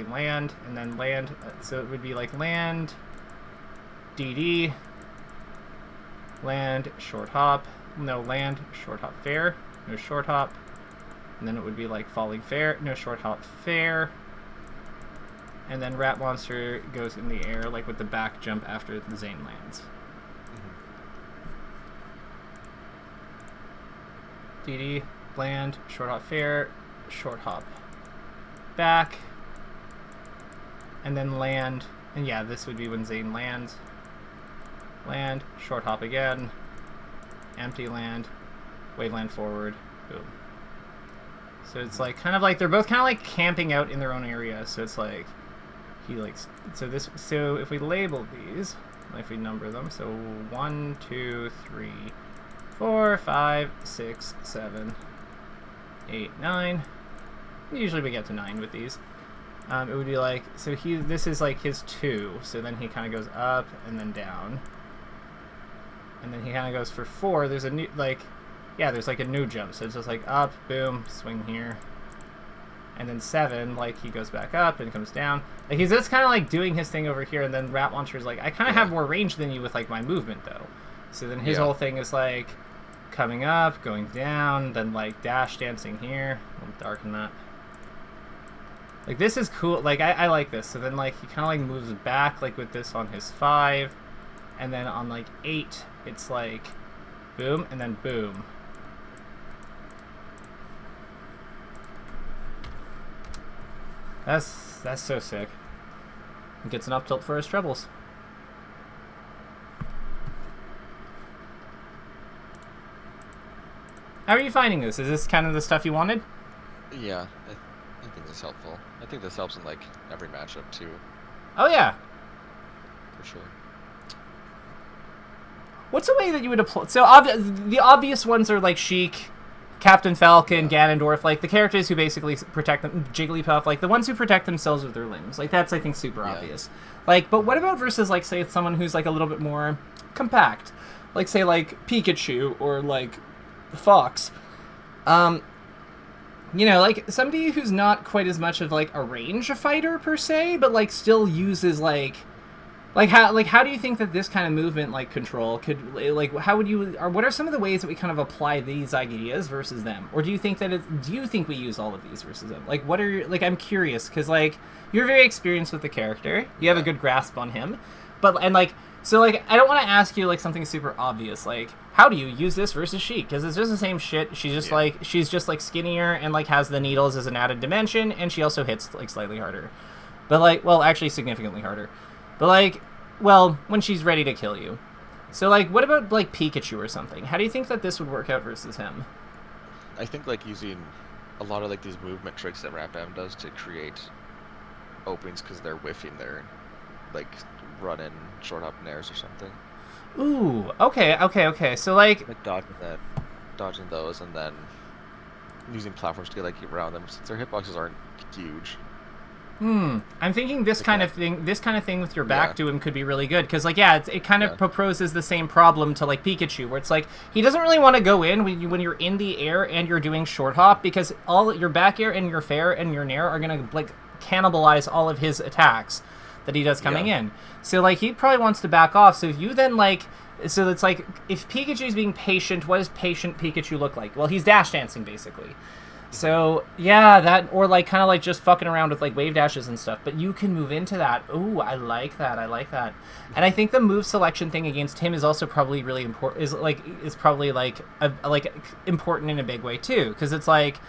land, and then land. So it would be like land, DD, land, short hop. No, land, short hop fair. No short hop. And then it would be like falling fair. No short hop fair. And then RapMonster goes in the air, like with the back jump after the Zain lands. DD, land, short hop fair, short hop back, and then land. And yeah, this would be when Zain lands. Land, short hop again, empty land, wave land forward, boom. So it's like kind of like they're both kind of like camping out in their own area. So it's like he likes so if we label these, if we number them, so 1, 2, 3, 4, 5, 6, 7, 8, 9. Usually we get to 9 with these. It would be like, so this is like his 2, so then he kind of goes up and then down. And then he kind of goes for 4. There's a new, there's like a new jump. So it's just like up, boom, swing here. And then 7, like he goes back up and comes down. Like he's just kind of like doing his thing over here. And then RapMonster's like, I kind of have more range than you with like my movement though. So then his whole thing is like coming up, going down, then like dash dancing here. I'll darken that. Like this is cool. Like I like this. So then like he kind of like moves back like with this on his 5. And then on like 8, it's like boom and then boom. That's so sick. He gets an up tilt for his trebles. How are you finding this? Is this kind of the stuff you wanted? Yeah, I think this is helpful. I think this helps in like every matchup too. Oh yeah. For sure. What's a way that you would apply? So the obvious ones are like Sheik, Captain Falcon, Ganondorf, like the characters who basically protect them, Jigglypuff, like the ones who protect themselves with their limbs. Like that's, I think, super obvious. Like, but what about versus like, say, someone who's like a little bit more compact, like say like Pikachu or like Fox. You know, like somebody who's not quite as much of like a range fighter per se, but like still uses like how do you think that this kind of movement like control could, like, how would you, or what are some of the ways that we kind of apply these ideas versus them? Or do you think that do you think we use all of these versus them? Like, what are, like, I'm curious because like you're very experienced with the character, you have a good grasp on him, but and like, so like I don't want to ask you like something super obvious like how do you use this versus Sheik, because it's just the same shit. She's just like skinnier and like has the needles as an added dimension, and she also hits like slightly harder, but like, well, actually significantly harder. But, like, well, when she's ready to kill you. So, like, what about, like, Pikachu or something? How do you think that this would work out versus him? I think, like, using a lot of, like, these movement tricks that RapM does to create openings because they're whiffing their, like, run-in short hop nairs or something. Ooh, okay. So, like dodging those, and then using platforms to get, like, around them, since their hitboxes aren't huge. I'm thinking this kind of thing with your back to him could be really good, because like it kind of proposes the same problem to like Pikachu, where it's like he doesn't really want to go in when you're in the air and you're doing short hop, because all your back air and your fair and your nair are gonna like cannibalize all of his attacks that he does coming in. So like he probably wants to back off. So if you then like, so it's like if Pikachu's being patient, what does patient Pikachu look like? Well, he's dash dancing basically. So, yeah, that, or like kind of like just fucking around with like wave dashes and stuff, but you can move into that. Ooh, I like that. And I think the move selection thing against him is also probably really important, is probably like important in a big way too, because it's like,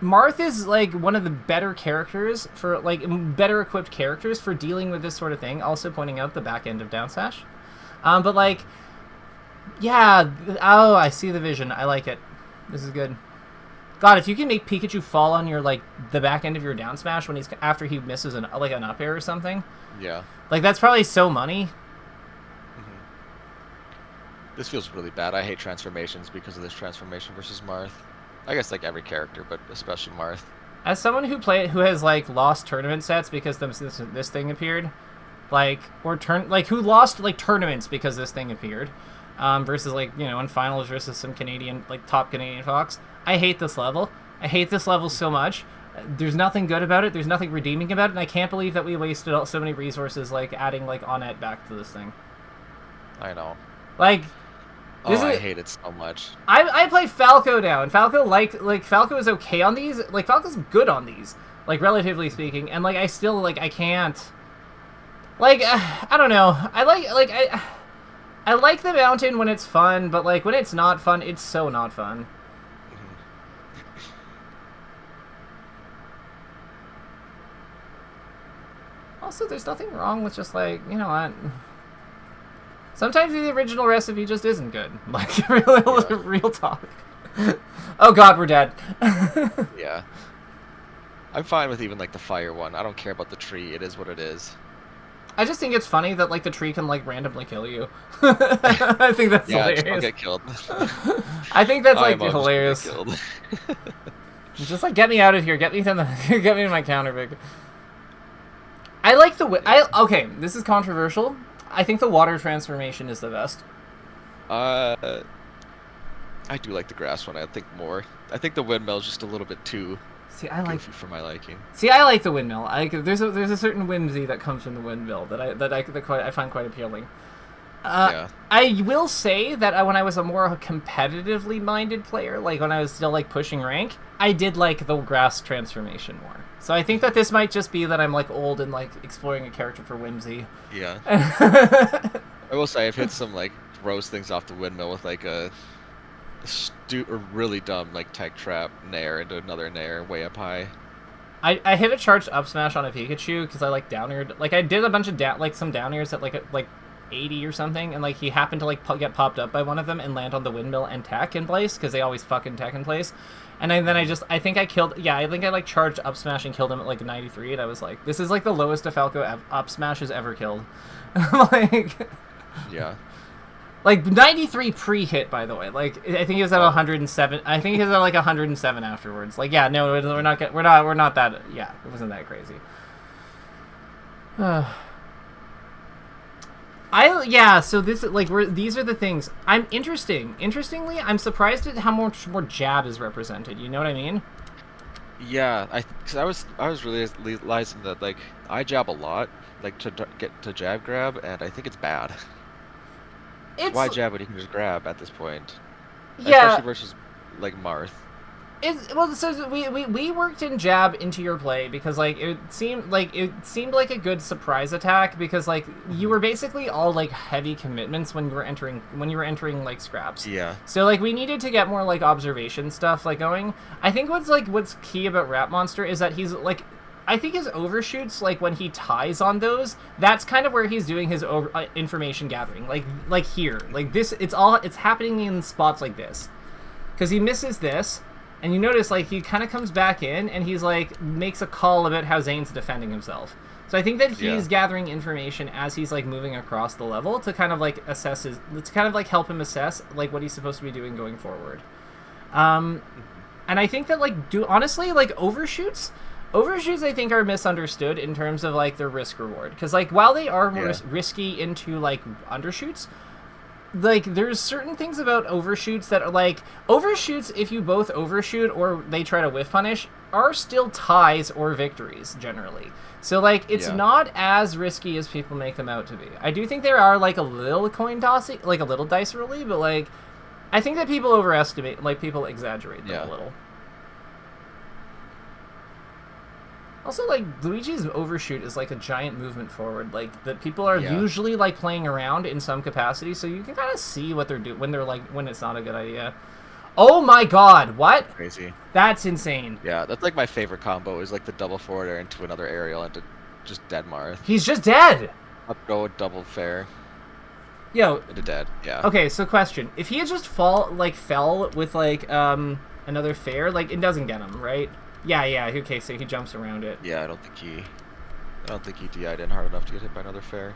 Marth is like one of the better characters for like better equipped characters for dealing with this sort of thing. Also pointing out the back end of down smash, but like, yeah. Oh, I see the vision. I like it. This is good. God, if you can make Pikachu fall on your like the back end of your down smash when he's after he misses an up air or something. Yeah. Like that's probably so money. This feels really bad. I hate transformations because of this transformation versus Marth. I guess like every character, but especially Marth. As someone who has like lost tournament sets because this thing appeared, like who lost like tournaments because this thing appeared, versus like in finals versus some Canadian top Canadian Fox. I hate this level. I hate this level so much. There's nothing good about it. There's nothing redeeming about it, and I can't believe that we wasted so many resources like adding like Onett back to this thing. I know. Like. I hate it so much. I play Falco now, and Falco Falco is okay on these. Like Falco's good on these, like relatively speaking, and like I still I can't. Like I don't know. I like the mountain when it's fun, but like when it's not fun, it's so not fun. Also, there's nothing wrong with just like what. Sometimes the original recipe just isn't good. Like, real talk. Oh god, we're dead. Yeah. I'm fine with even, like, the fire one. I don't care about the tree. It is what it is. I just think it's funny that, like, the tree can, like, randomly kill you. I think that's hilarious. Yeah, I'll get killed. I think that's, like, hilarious. Just, like, get me out of here. Get me to my counter, Vic. I like the... Okay, this is controversial. I think the water transformation is the best. I do like the grass one. I think more. I think the windmill is just a little bit too goofy for my liking. See, I like the windmill. There's a certain whimsy that comes from the windmill that I find quite appealing. Yeah. I will say that when I was a more competitively minded player, like when I was still like pushing rank, I did like the grass transformation more. So I think that this might just be that I'm like old and like exploring a character for whimsy. Yeah. I will say I've hit some like gross things off the windmill with like a really dumb like tech trap nair into another nair way up high. I hit a charged up smash on a Pikachu because I like down aired. Like I did a bunch of some down airs at like 80 or something, and like he happened to like get popped up by one of them and land on the windmill and tech in place because they always fucking tech in place. And then I think I like charged up smash and killed him at like 93, and I was like, this is like the lowest a Falco up smash has ever killed. Like, yeah, like 93 pre-hit, by the way. Like I think he was at 107. I think he was at like 107 afterwards. Like yeah, no, we're not that. Yeah, it wasn't that crazy. So this like these are the things. Interestingly, I'm surprised at how much more jab is represented. You know what I mean? Yeah, because I was realizing that like I jab a lot, like to get to jab grab, and I think it's bad. Why jab when you can just grab at this point? Yeah, especially versus like Marth. So we worked in jab into your play because like it seemed like a good surprise attack because like you were basically all like heavy commitments when you were entering like scraps. Yeah. So like we needed to get more like observation stuff like going. I think what's key about RapMonster is that he's like, I think his overshoots, like when he ties on those, that's kind of where he's doing his information gathering. Like here, like this, it's happening in spots like this, because he misses this. And you notice, like, he kind of comes back in, and he's, like, makes a call about how Zain's defending himself. So I think that he's gathering information as he's, like, moving across the level to kind of, like, help him assess, like, what he's supposed to be doing going forward. And I think that, like, honestly, like, overshoots, I think, are misunderstood in terms of, like, their risk-reward. Because, like, while they are more risky into, like, undershoots, like, there's certain things about overshoots that are, like, overshoots, if you both overshoot or they try to whiff punish, are still ties or victories, generally. So, like, it's not as risky as people make them out to be. I do think there are, like, a little coin tossing, like, a little dice rolly, but, like, I think that people overestimate, like, people exaggerate them a little. Also, like, Luigi's overshoot is, like, a giant movement forward, like, that people are usually, like, playing around in some capacity, so you can kind of see what they're doing when they're, like, when it's not a good idea. Oh my god, what? Crazy. That's insane. Yeah, that's like my favorite combo is like the double forward air into another aerial into just dead Marth. He's just dead. Up go double fair. Yo. Into dead, yeah. Okay, so question. If he had just fell with like another fair, like it doesn't get him, right? Yeah, okay, so he jumps around it. Yeah, I don't think he DI'd in hard enough to get hit by another fair.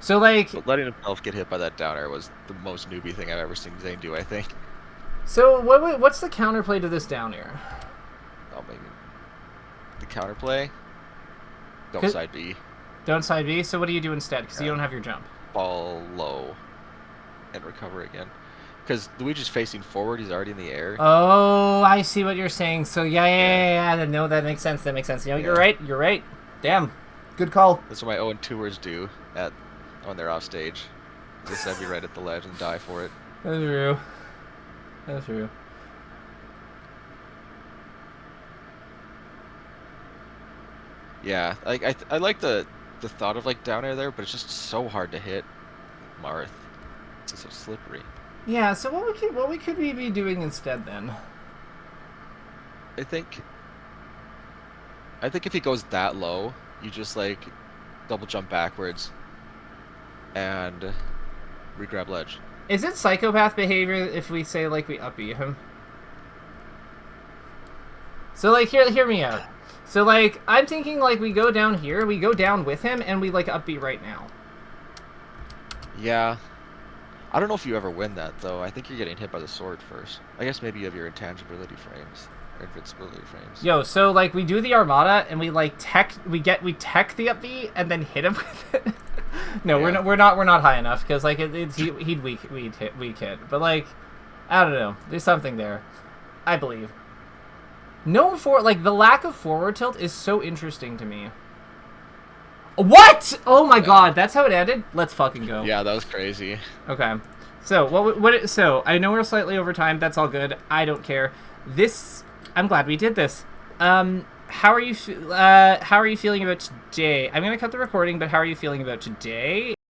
So like, but letting himself get hit by that down air was the most newbie thing I've ever seen Zain do, I think. So what's the counterplay to this down air? Oh, maybe the counterplay. Don't side B. Don't side B. So what do you do instead? Because you don't have your jump. Fall low and recover again. Because Luigi's facing forward, he's already in the air. Oh, I see what you're saying. So yeah. No, that makes sense. That makes sense. You know, you're right. Damn, good call. That's what my 0-2ers do when they're off stage. Just have you right at the ledge and die for it. That's true. Yeah, I like the thought of like down air there, but it's just so hard to hit Marth. It's just so slippery. Yeah, so what we could be doing instead then? I think if he goes that low, you just like double jump backwards and regrab ledge. Is it psychopath behavior if we say like we up-B him? So like hear me out. So like I'm thinking like we go down here, we go down with him, and we like up-B right now. Yeah. I don't know if you ever win that though. I think you're getting hit by the sword first. I guess maybe you have your intangibility frames. Or invincibility frames. Yo, so like we do the Armada and we like we tech the up-B and then hit him with it. No, yeah. we're not high enough because like he'd weak hit. But like I don't know. There's something there. I believe. No like the lack of forward tilt is so interesting to me. What? Oh my god, that's how it ended? Let's fucking go. Yeah, that was crazy. Okay. So, so I know we're slightly over time. That's all good. I don't care. I'm glad we did this. How are you feeling about today? I'm going to cut the recording, but how are you feeling about today?